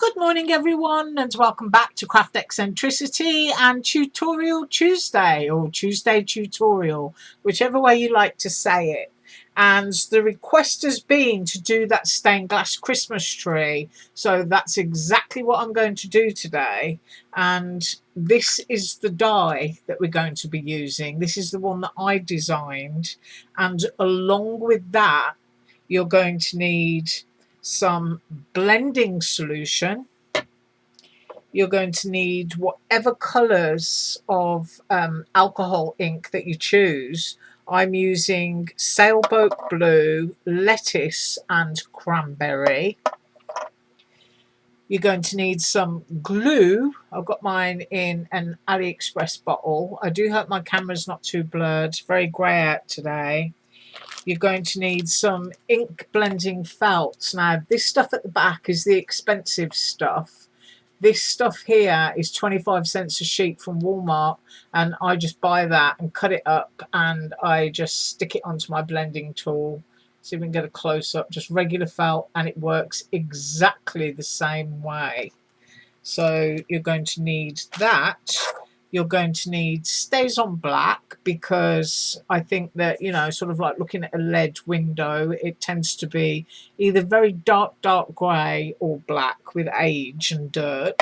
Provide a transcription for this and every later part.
Good morning everyone, and welcome back to Craft Eccentricity and Tutorial Tuesday, or Tuesday Tutorial, whichever way you like to say it. And the request has been to do that stained glass Christmas tree, so that's exactly what I'm going to do today. And this is the die that we're going to be using. This is the one that I designed, and along with that you're going to need some blending solution. You're going to need whatever colours of alcohol ink that you choose. I'm using sailboat blue, lettuce and cranberry. You're going to need some glue. I've got mine in an Aliexpress bottle. I do hope my camera's not too blurred. It's very grey out today. You're going to need some ink blending felts. Now, this stuff at the back is the expensive stuff. This stuff here is 25 cents a sheet from Walmart, and I just buy that and cut it up and I just stick it onto my blending tool. See if we can get a close-up. Just regular felt, and it works exactly the same way. So you're going to need that. You're going to need Stays on Black, because I think that, you know, sort of like looking at a lead window, it tends to be either very dark grey or black with age and dirt.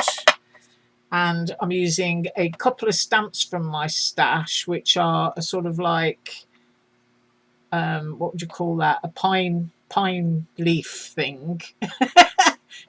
And I'm using a couple of stamps from my stash, which are a sort of like, what would you call that? A pine leaf thing.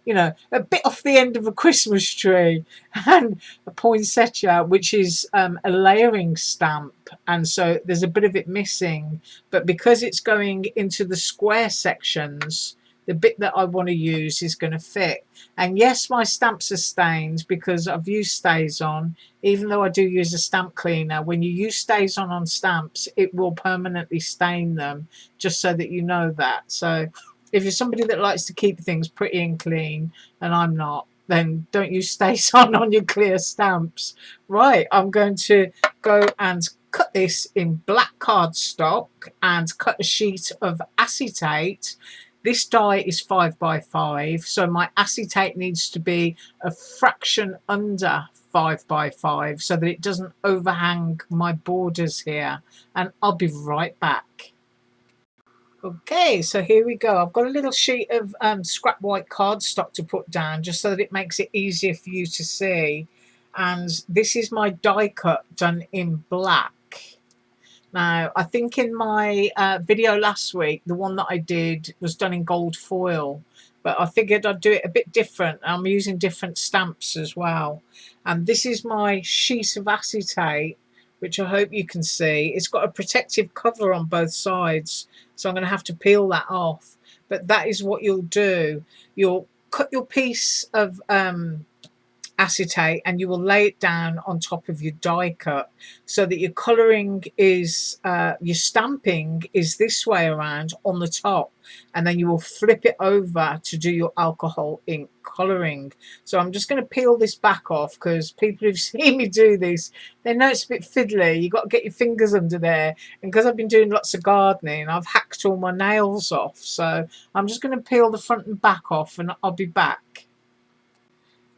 You know, a bit off the end of a Christmas tree, and a poinsettia, which is a layering stamp, and so there's a bit of it missing, but because it's going into the square sections, the bit that I want to use is going to fit. And yes, my stamps are stained because I've used Stays On. Even though I do use a stamp cleaner, when you use Stays On stamps, it will permanently stain them, just so that you know that. So if you're somebody that likes to keep things pretty and clean, and I'm not, then don't use Stays on your clear stamps. Right, I'm going to go and cut this in black cardstock and cut a sheet of acetate. This die is 5 by 5, so my acetate needs to be a fraction under 5 by 5 so that it doesn't overhang my borders here. And I'll be right back. Okay, so here we go. I've got a little sheet of scrap white cardstock to put down just so that it makes it easier for you to see. And this is my die cut done in black. Now, I think in my video last week, the one that I did was done in gold foil, but I figured I'd do it a bit different. I'm using different stamps as well. And this is my sheet of acetate, which I hope you can see. It's got a protective cover on both sides, so I'm going to have to peel that off. But that is what you'll do. You'll cut your piece of acetate and you will lay it down on top of your die cut so that your colouring is, your stamping is this way around on the top, and then you will flip it over to do your alcohol ink colouring. So I'm just going to peel this back off because people who've seen me do this, they know it's a bit fiddly. You've got to get your fingers under there, and because I've been doing lots of gardening, I've hacked all my nails off. So I'm just going to peel the front and back off, and I'll be back.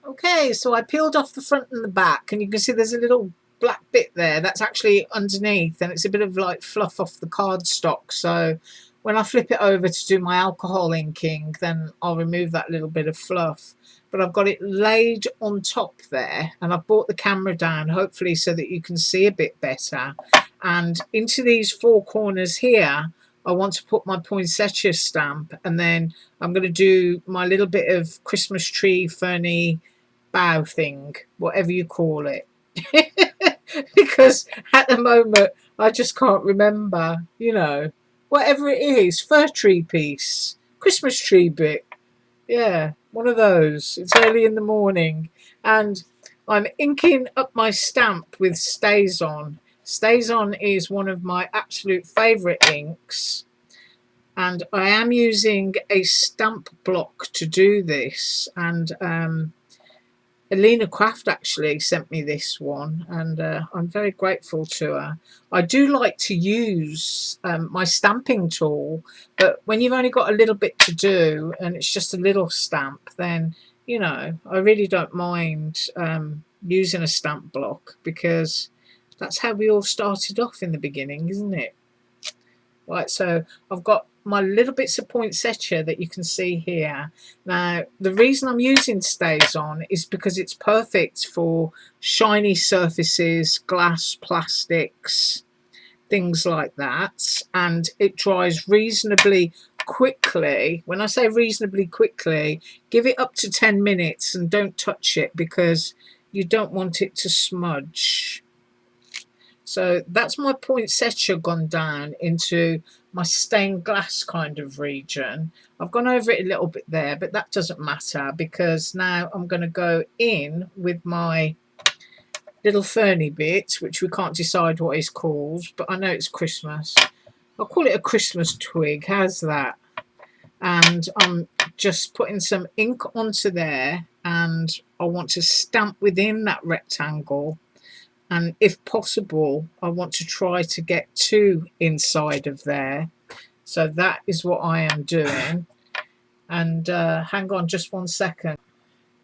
Okay, so I peeled off the front and the back, and you can see there's a little black bit there that's actually underneath, and it's a bit of like fluff off the cardstock. So when I flip it over to do my alcohol inking, then I'll remove that little bit of fluff. But I've got it laid on top there, and I've brought the camera down hopefully so that you can see a bit better. And into these four corners here, I want to put my poinsettia stamp, and then I'm going to do my little bit of Christmas tree ferny bow thing, whatever you call it. Because at the moment I just can't remember, you know, whatever it is, fir tree piece, Christmas tree bit, yeah, one of those. It's early in the morning, and I'm inking up my stamp with Stays On. Stays On is one of my absolute favourite inks, and I am using a stamp block to do this. And Alina Craft actually sent me this one, and I'm very grateful to her. I do like to use my stamping tool, but when you've only got a little bit to do and it's just a little stamp, then, you know, I really don't mind using a stamp block, because that's how we all started off in the beginning, isn't it? Right, so I've got my little bits of poinsettia that you can see here. Now, the reason I'm using StazOn is because it's perfect for shiny surfaces, glass, plastics, things like that, and it dries reasonably quickly. When I say reasonably quickly, give it up to 10 minutes and don't touch it, because you don't want it to smudge. So that's my poinsettia gone down into my stained glass kind of region. I've gone over it a little bit there, but that doesn't matter, because now I'm going to go in with my little ferny bit, which we can't decide what it's called, but I know it's Christmas. I'll call it a Christmas twig. How's that? And I'm just putting some ink onto there, and I want to stamp within that rectangle. And if possible, I want to try to get two inside of there. So that is what I am doing. And hang on just 1 second.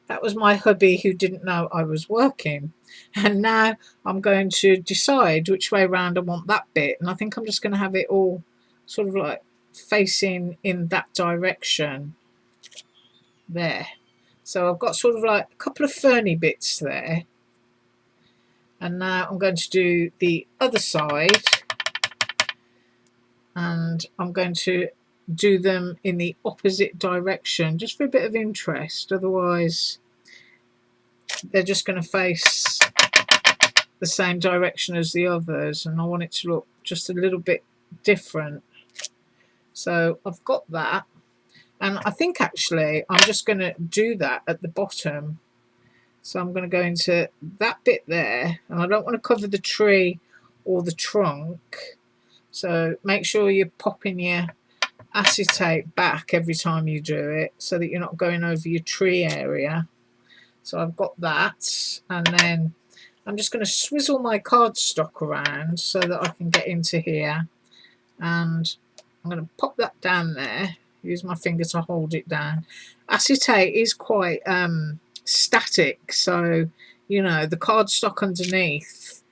That was my hubby who didn't know I was working. And now I'm going to decide which way around I want that bit. And I think I'm just going to have it all sort of like facing in that direction there. So I've got sort of like a couple of ferny bits there. And now I'm going to do the other side, and I'm going to do them in the opposite direction, just for a bit of interest. Otherwise, they're just going to face the same direction as the others, and I want it to look just a little bit different. So I've got that, and I think actually I'm just going to do that at the bottom. So I'm going to go into that bit there, and I don't want to cover the tree or the trunk. So make sure you're popping your acetate back every time you do it, so that you're not going over your tree area. So I've got that, and then I'm just going to swizzle my cardstock around so that I can get into here, and I'm going to pop that down there. Use my finger to hold it down. Acetate is quite static, so you know the cardstock underneath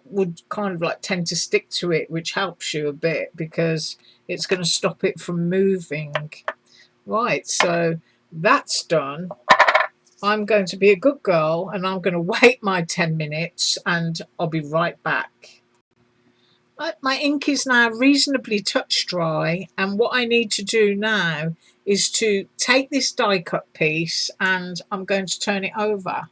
would kind of like tend to stick to it, which helps you a bit because it's going to stop it from moving. Right, so that's done. I'm going to be a good girl, and I'm going to wait my 10 minutes, and I'll be right back. My ink is now reasonably touch dry, and what I need to do now is to take this die cut piece and I'm going to turn it over.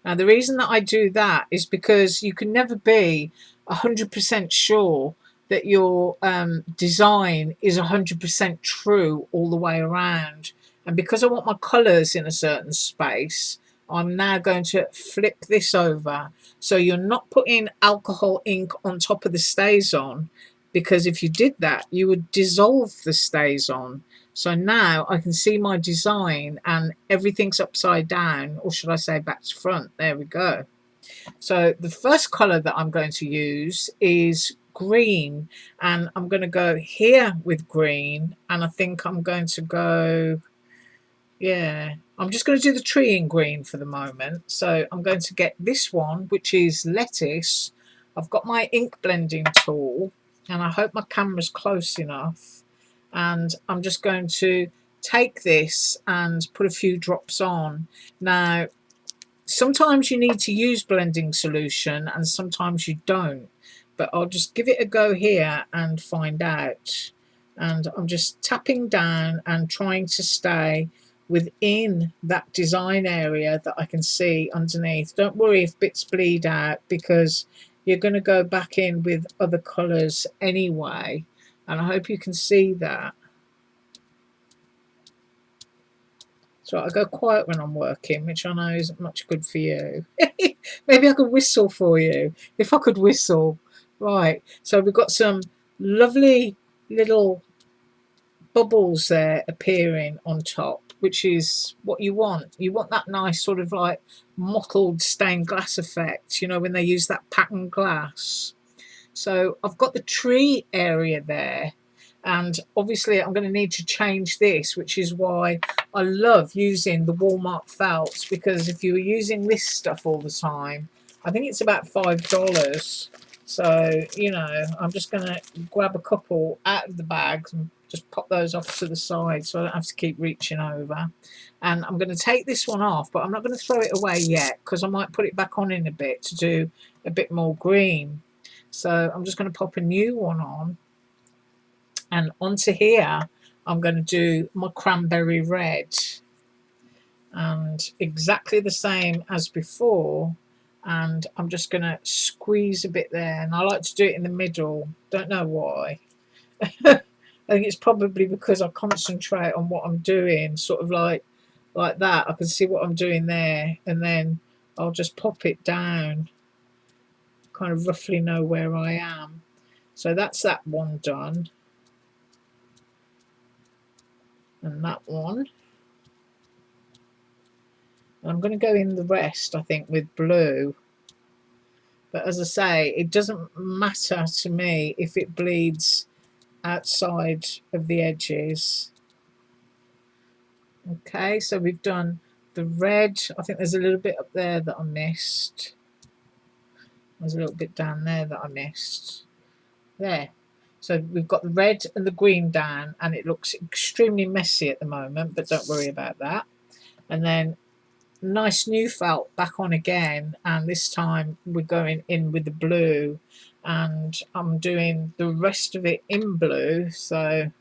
Now the reason that I do that is because you can never be 100% sure that your design is 100% true all the way around. And because I want my colours in a certain space, I'm now going to flip this over. So you're not putting alcohol ink on top of the StazOn, because if you did that, you would dissolve the StazOn. So now I can see my design and everything's upside down, or should I say back to front. There we go. So the first colour that I'm going to use is green, and I'm going to go here with green, and I think I'm going to go, yeah, I'm just going to do the tree in green for the moment. So I'm going to get this one, which is lettuce. I've got my ink blending tool, and I hope my camera's close enough. And I'm just going to take this and put a few drops on. Now, sometimes you need to use blending solution and sometimes you don't. But I'll just give it a go here and find out. And I'm just tapping down and trying to stay within that design area that I can see underneath. Don't worry if bits bleed out, because you're going to go back in with other colours anyway, and I hope you can see that. So I go quiet when I'm working, which I know isn't much good for you. Maybe I could whistle for you, if I could whistle. Right, so we've got some lovely little bubbles there appearing on top. which is what you want. You want that nice sort of like mottled stained glass effect, you know, when they use that patterned glass. So I've got the tree area there, and obviously I'm going to need to change this, which is why I love using the Walmart felts, because if you were using this stuff all the time, I think it's about $5. So, you know, I'm just going to grab a couple out of the bags and just pop those off to the side so I don't have to keep reaching over. And I'm going to take this one off, but I'm not going to throw it away yet, because I might put it back on in a bit to do a bit more green. So I'm just going to pop a new one on, and onto here I'm going to do my cranberry red, and exactly the same as before, and I'm just going to squeeze a bit there, and I like to do it in the middle, don't know why. I think it's probably because I concentrate on what I'm doing, sort of like that. I can see what I'm doing there, and then I'll just pop it down, kind of roughly know where I am. So that's that one done, and that one. And I'm going to go in the rest, I think, with blue. But as I say, it doesn't matter to me if it bleeds outside of the edges. Okay, so we've done the red. I think there's a little bit up there that I missed. There's a little bit down there that I missed. There. So we've got the red and the green down, and it looks extremely messy at the moment, but don't worry about that. And then nice new felt back on again, and this time we're going in with the blue, and I'm doing the rest of it in blue. So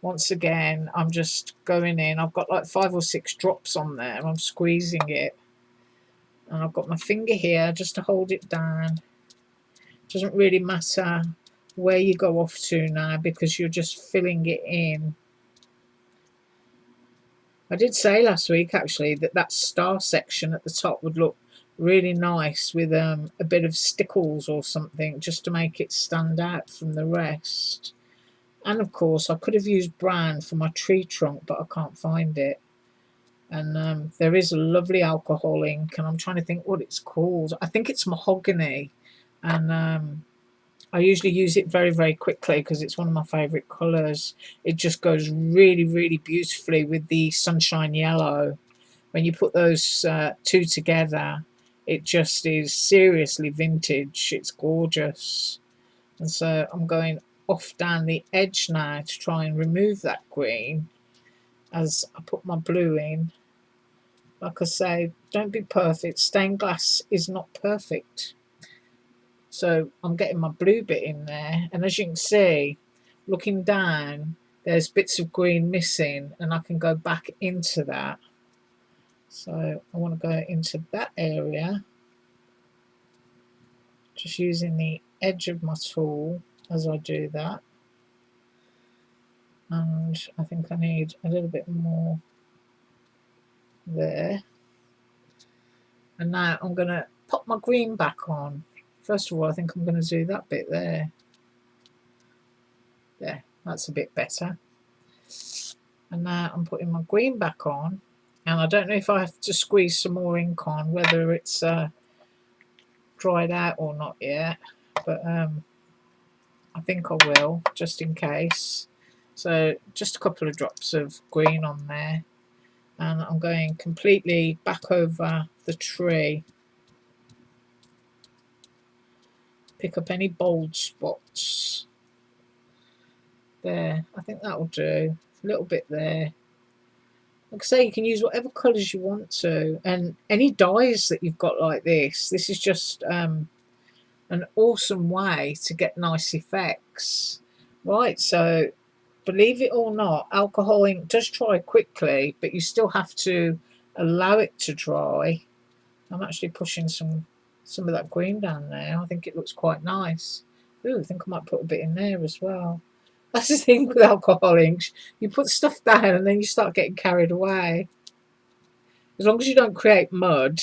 once again I'm just going in. I've got like 5 or 6 drops on there. I'm squeezing it, and I've got my finger here just to hold it down. Doesn't really matter where you go off to now, because you're just filling it in. I did say last week actually that that star section at the top would look really nice with a bit of stickles or something, just to make it stand out from the rest. And of course I could have used brown for my tree trunk, but I can't find it. And there is a lovely alcohol ink, and I'm trying to think what it's called. I think it's mahogany, and I usually use it very, very quickly because it's one of my favourite colours. It just goes really, really beautifully with the sunshine yellow. When you put those two together, it just is seriously vintage. It's gorgeous. And so I'm going off down the edge now to try and remove that green as I put my blue in. Like I say, don't be perfect. Stained glass is not perfect. So I'm getting my blue bit in there, and as you can see, looking down, there's bits of green missing, and I can go back into that. So I want to go into that area, just using the edge of my tool as I do that. And I think I need a little bit more there. And now I'm going to pop my green back on. First of all, I think I'm going to do that bit there. There, that's a bit better. And now I'm putting my green back on, and I don't know if I have to squeeze some more ink on, whether it's dried out or not yet, but I think I will, just in case. So just a couple of drops of green on there, and I'm going completely back over the tree. Pick up any bold spots. There, I think that will do. A little bit there. Like I say, you can use whatever colours you want to, and any dyes that you've got like this. This is just an awesome way to get nice effects. Right, so believe it or not, alcohol ink does dry quickly, but you still have to allow it to dry. I'm actually pushing some of that green down there. I think it looks quite nice. Ooh, I think I might put a bit in there as well. That's the thing with alcohol inks. You put stuff down and then you start getting carried away. As long as you don't create mud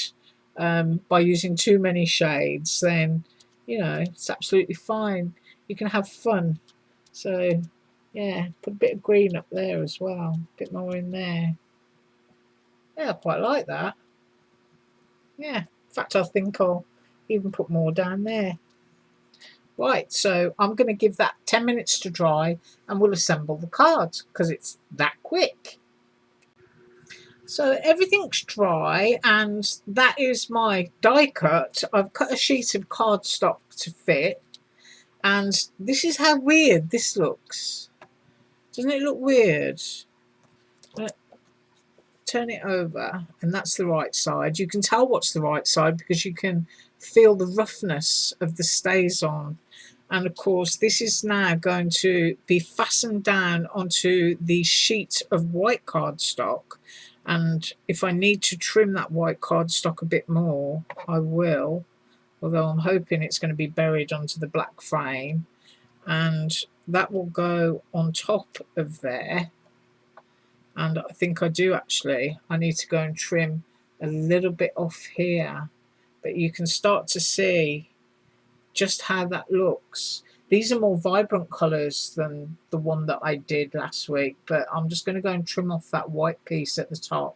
by using too many shades, then, you know, it's absolutely fine. You can have fun. So, yeah, put a bit of green up there as well. A bit more in there. Yeah, I quite like that. Yeah, in fact, I think I'll even put more down there. Right, so I'm going to give that 10 minutes to dry and we'll assemble the cards because it's that quick. So everything's dry and that is my die cut. I've cut a sheet of cardstock to fit, and this is how weird this looks. Doesn't it look weird? Turn it over, and that's the right side. You can tell what's the right side because you can feel the roughness of the stays on. And of course, this is now going to be fastened down onto the sheet of white cardstock. And if I need to trim that white cardstock a bit more, I will, although I'm hoping it's going to be buried onto the black frame. And that will go on top of there. And I think I do actually. I need to go and trim a little bit off here. But you can start to see just how that looks. These are more vibrant colours than the one that I did last week, but I'm just going to go and trim off that white piece at the top.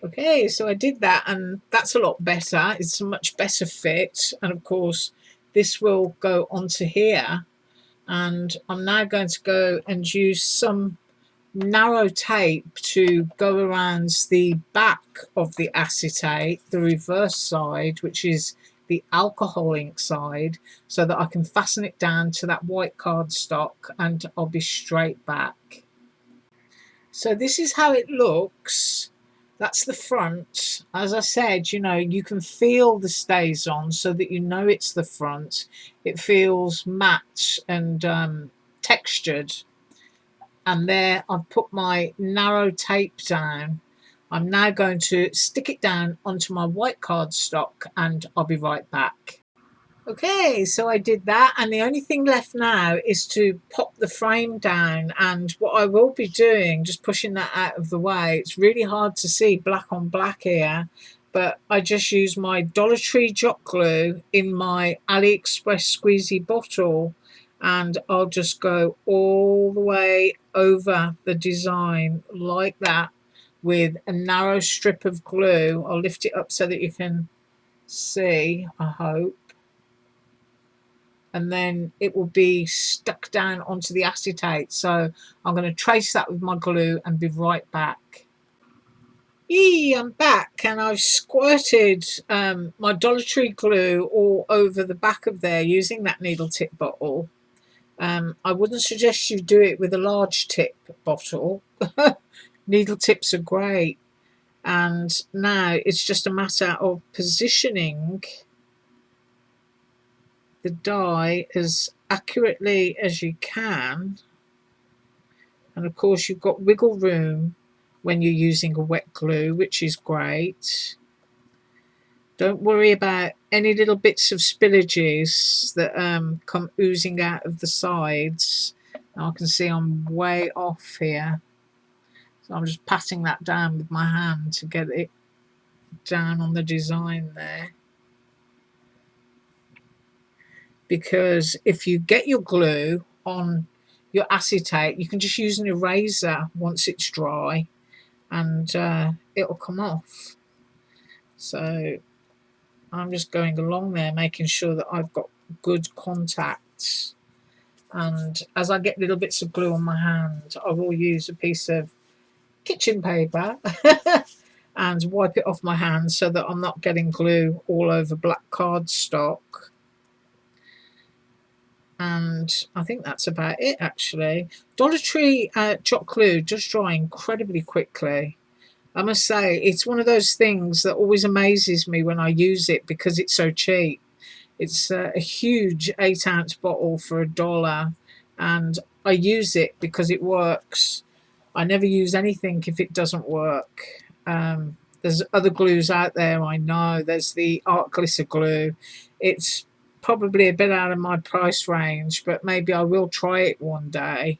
Okay, so I did that and that's a lot better. It's a much better fit. And of course, this will go onto here. And I'm now going to go and use some narrow tape to go around the back of the acetate, the reverse side, which is the alcohol ink side, so that I can fasten it down to that white cardstock and I'll be straight back. So this is how it looks. That's the front. As I said, you know, you can feel the stays on so that you know it's the front. It feels matte and textured. And there I've put my narrow tape down. I'm now going to stick it down onto my white cardstock and I'll be right back. Okay, so I did that, and the only thing left now is to pop the frame down. And what I will be doing, just pushing that out of the way, it's really hard to see black on black here, but I just use my Dollar Tree Jot Glue in my Aliexpress squeezy bottle, and I'll just go all the way over the design like that with a narrow strip of glue. I'll lift it up so that you can see, I hope. And then it will be stuck down onto the acetate. So I'm going to trace that with my glue and be right back. Yee, I'm back, and I've squirted my Dollar Tree glue all over the back of there using that needle tip bottle. I wouldn't suggest you do it with a large tip bottle. Needle tips are great. And now it's just a matter of positioning the die as accurately as you can, and of course you've got wiggle room when you're using a wet glue, which is great. Don't worry about any little bits of spillages that come oozing out of the sides. Now I can see I'm way off here, so I'm just patting that down with my hand to get it down on the design there. Because if you get your glue on your acetate, you can just use an eraser once it's dry and it'll come off. So I'm just going along there making sure that I've got good contact, and as I get little bits of glue on my hand, I will use a piece of kitchen paper and wipe it off my hand so that I'm not getting glue all over black cardstock. And I think that's about it, actually. Dollar Tree Jot Glue does dry incredibly quickly. I must say, it's one of those things that always amazes me when I use it because it's so cheap. It's a huge 8-ounce bottle for $1, and I use it because it works. I never use anything if it doesn't work. There's other glues out there, I know. There's the Art Glitter glue. It's probably a bit out of my price range, but maybe I will try it one day.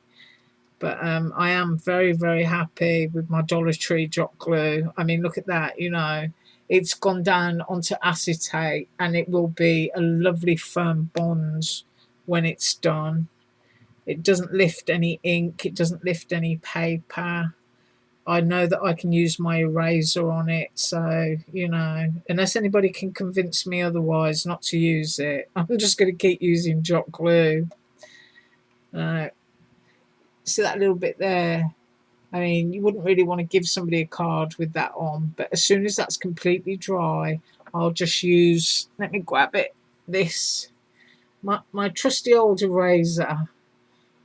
But I am very, very happy with my Dollar Tree Jot Glue. I mean, look at that, you know. It's gone down onto acetate, and it will be a lovely firm bond when it's done. It doesn't lift any ink. It doesn't lift any paper. I know that I can use my eraser on it. So, you know, unless anybody can convince me otherwise not to use it, I'm just going to keep using Jot Glue. Uh, see that little bit there? I mean, you wouldn't really want to give somebody a card with that on, but as soon as that's completely dry, I'll just use, let me grab it, this, my trusty old eraser.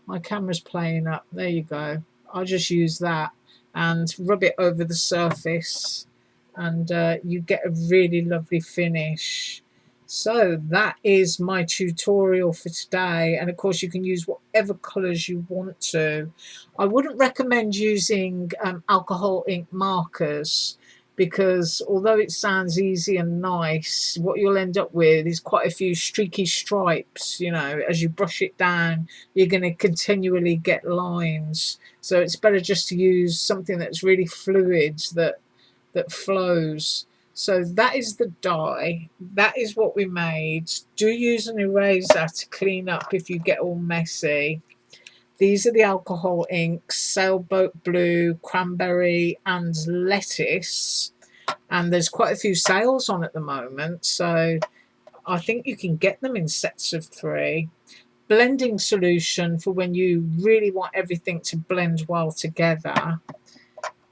My camera's playing up. There you go. I'll just use that and rub it over the surface, and you get a really lovely finish. So that is my tutorial for today, and of course you can use whatever colours you want to. I wouldn't recommend using alcohol ink markers, because although it sounds easy and nice, what you'll end up with is quite a few streaky stripes. You know, as you brush it down, you're going to continually get lines. So it's better just to use something that's really fluid, that flows. So that is the die. That is what we made. Do use an eraser to clean up if you get all messy. These are the alcohol inks: sailboat blue, cranberry, and lettuce. And there's quite a few sales on at the moment, so I think you can get them in sets of 3. Blending solution for when you really want everything to blend well together.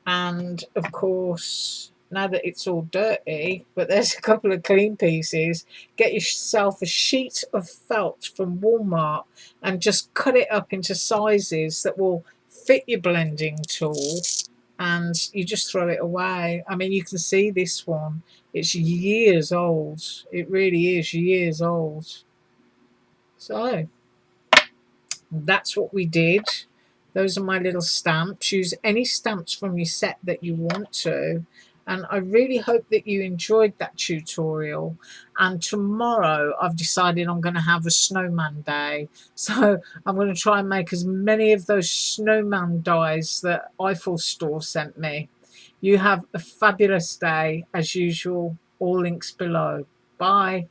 And of course, now that it's all dirty, but there's a couple of clean pieces, get yourself a sheet of felt from Walmart and just cut it up into sizes that will fit your blending tool, and you just throw it away. I mean, you can see this one, it's years old. It really is years old. So that's what we did. Those are my little stamps. Use any stamps from your set that you want to. And I really hope that you enjoyed that tutorial. And tomorrow I've decided I'm going to have a snowman day. So I'm going to try and make as many of those snowman dies that Eiffel Store sent me. You have a fabulous day as usual. All links below. Bye.